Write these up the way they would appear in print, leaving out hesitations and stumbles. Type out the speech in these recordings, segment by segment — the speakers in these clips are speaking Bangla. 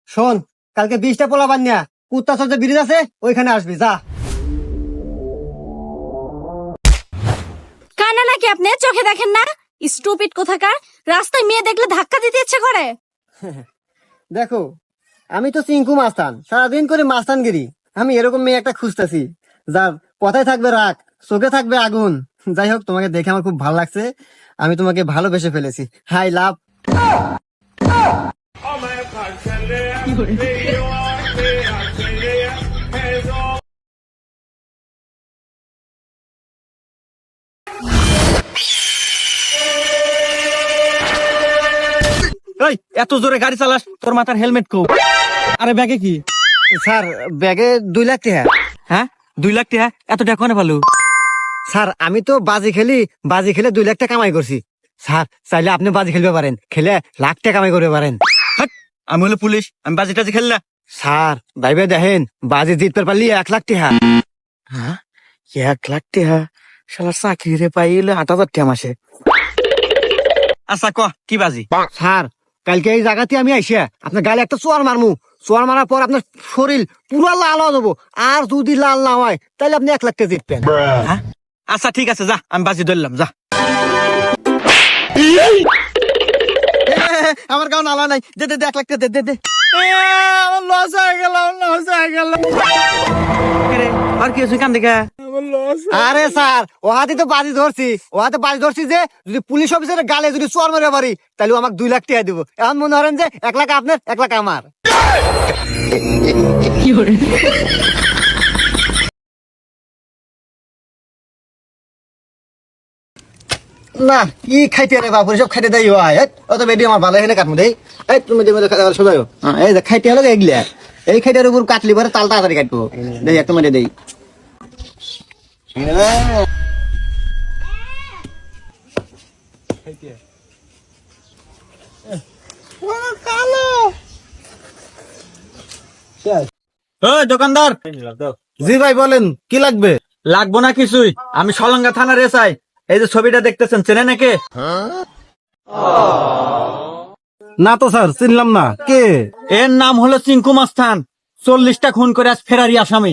শোন, কালকে 20টা পোলা বান্যা কুত্তা সজ্জা ব্রিজ আছে, ওইখানে আসবি, যা। কানা নাকি আপনি? চোখে দেখেন না? স্টুপিড কোথাকার। রাস্তায় মেয়ে দেখলে ধাক্কা দিতে ইচ্ছে করে। দেখো, আমি তো চিঙ্কু মাস্তান, সারাদিন করে মাস্তানগিরি। আমি এরকম মেয়ে একটা খুঁজতেছি, যার কথায় থাকবে রাগ, চোখে থাকবে আগুন। যাই হোক, তোমাকে দেখে আমার খুব ভালো লাগছে, আমি তোমাকে ভালোবেসে ফেলেছি। হাই লাভ। এই এত জোরে গাড়ি চালাস, তোর মাথার হেলমেট কো? আরে ব্যাগে কি? স্যার, ব্যাগে 2 লাখ টাকা। হ্যাঁ, 2 লাখ টাকা? এত টাকা কোনে ভালো? স্যার, আমি তো বাজি খেলে 2 লাখ টাকা কামাই করছি। স্যার, চাইলে আপনি বাজি খেলতে পারেন, খেলে লাখ টাকা কামাই করতে পারেন। হাট, আমি হলো পুলিশ, আমি বাজি টাজি খেল না। স্যার, ভাইবে দেখেন, বাজি জিততে পারলি 1 লাখ টাকা। হ্যাঁ, 1 লাখ টাকা? শালা চাকরি রে পাইলে 8,000 টাকা মাসে। আচ্ছা ক, কি বাজি? স্যার, কালকে এই জায়গাতে আমি আইসা আপনার গালে একটা চোয়ার মারমু। চোয়ার মারার পর আপনার শরীর পুরো লাল হয়ে যাবো, আর যদি লাল না হয় তাহলে আপনি 1 লাখ টাকা জিতবেন। হ্যাঁ, আচ্ছা ঠিক আছে, যা, আমি বাজি ধরলাম, যা। আমার গাও নালা নাই, দে দে দে, 1 লাখ টাকা দে দে দে। আমার লস হয়ে গেল, লস হয়ে গেল। আর কি হয়েছে কান দেখা? আরে স্যার, ওহাতে তো বাজি ধরছি যে যদি পুলিশ অফিসারের গালে যদি চোয়ার মারে পারি তাহলে আমাকে 2 লাখ টাকা দিব। এখন মনে করেন যে 1 লাখ আপনার, 1 লাখ আমার। না, কি খাইতে রে বাবু, সব খাইতে দেই হয়। অত বেডি আমার ভালো এখানে কাটমু দেই। তুমি দেবে সোজাও। এই যে খাইতে হলো এগুলা, এই খাইটার উপর কাটলি পরে তাল তাড়াতাড়ি কাটবো। দেই একটা মেরে দেই। ওই দোকানদার। জি ভাই বলেন, কি লাগবে? লাগবো না কিছুই, আমি সলঙ্গা থানার এসআই। এই যে ছবিটা দেখতেছেন, চেনে নাকি? না তো স্যার, চিনলাম না। কে? এর নাম হলো চিঙ্কু মাস্তান, 40টা খুন করে আজ ফেরারি আসামি।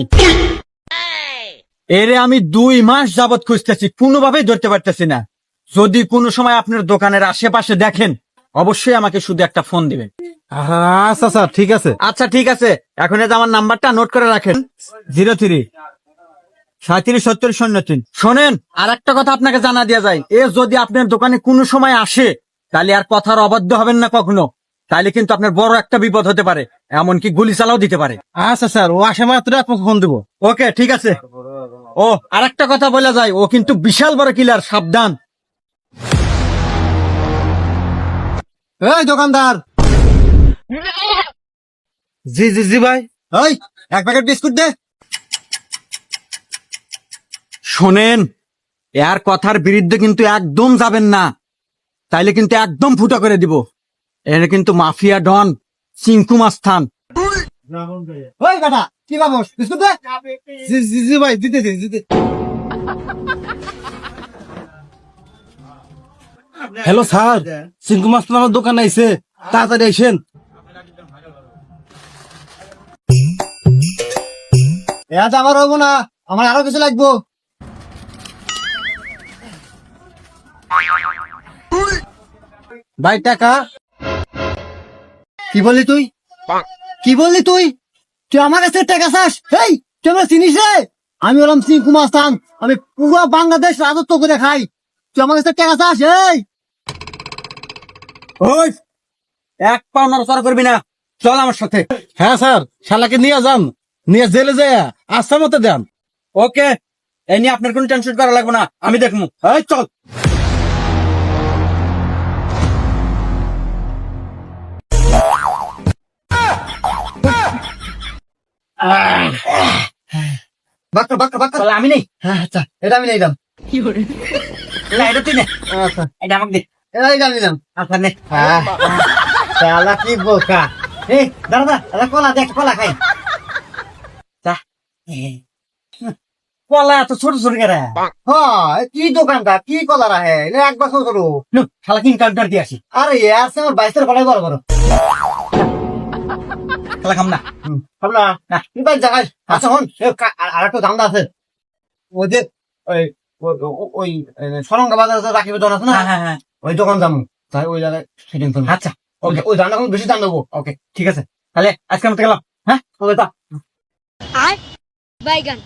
এরে আমি 2 মাস যাবত খুঁজতেছি, কোনোভাবেই ধরতে পারতেছি না। যদি কোনো সময় আপনার দোকানের আশেপাশে দেখেন, অবশ্যই আমাকে শুধু একটা ফোন দিবেন। আচ্ছা স্যার, ঠিক আছে। আচ্ছা ঠিক আছে, এখন এই যে আমার নাম্বারটা নোট করে রাখেন, 03 37 70 03। শোনেন, আর একটা কথা আপনাকে জানা দেওয়া যায়, এ যদি আপনার দোকানে কোনো সময় আসে তাহলে আর কথার অবাধ্য হবেন না কখনো, তাহলে কিন্তু আপনার বড় একটা বিপদ হতে পারে, এমনকি গুলি চালাও দিতে পারে। আচ্ছা স্যার, ও আসে মাত্র আপনাকে ফোন দেবো। ওকে ঠিক আছে। ও আর একটা কথা বলা যায়, ও কিন্তু বিশাল বড় কিলার, সাবধান। এই দোকানদার। জি জি জি ভাই। ওই 1 প্যাকেট বিস্কুট দে। শোনেন, এর কথার বিরুদ্ধে কিন্তু একদম যাবেন না, তাইলে কিন্তু একদম ফুটা করে দিব। এর কিন্তু মাফিয়া ডন চিঙ্কু মাস্তান। ওই বেটা, কি ভাবস? বিস্কুট দে। জি জি জি ভাই, দিতে দিতে। হ্যালো স্যার, সিঙ্কু মাস্টার আমার দোকানে আইছে, তাড়াতাড়ি আইসেন। এটা আমার হবো না, আমার আরো কিছু লাগবো। ভাই টাকা। কি বললি তুই? তুই আমার কাছে টাকা চাস? এই, তুই আমার চিনিস রে? আমি হলাম চিঙ্কু মাস্তান, আমি পুরো বাংলাদেশ রাজত্ব করে খাই। তুই আমার কাছে টাকা চাস? এই ওই, এক পাও নড়াচড়া করবি না, চল আমার সাথে। হ্যাঁ স্যার, শালাকে নিয়ে যান, নিয়ে জেলে যায় আস্থা মতো দেন। ওকে, এই নিয়ে আপনার কোনো টেনশন করা লাগবে না, আমি দেখবো। এই চল। বাক্কা। চল, আমি নেই। হ্যাঁ, আচ্ছা, এটা আমি নিলাম। না, এটা তুই নে, আচ্ছা, এটা আমাকে দে। এটা আমি নিলাম। আচ্ছা নে। শালা কি বোকা। এই দাদা, কলা দেখ, কলা খাই। কলা এত ছোট ছোট কেরা? হ্যাঁ, কি দোকানটা, কি কলা রাহে? একবার ছোট। শালা কি কাউন্টার দিয়ে আসি। আরে আছে আমার 22 কলাই বড় বড়। খেলা খাম না। ভাবলা না তুই বাড়ি জায়গায় আচ্ছা হন আর একটা ধান্দা আছে ওই যে ওই ওই সরঙ্গা বাজার রাখিবের দোকান আছে না হ্যাঁ হ্যাঁ হ্যাঁ ওই দোকান যাবো তাই ওই জায়গায় সেটিং করবো আচ্ছা ওকে ওই দামটা বেশি দাম দেবো ওকে ঠিক আছে, তাহলে আজকে মতো গেলাম। হ্যাঁ ওকে তা বাইগান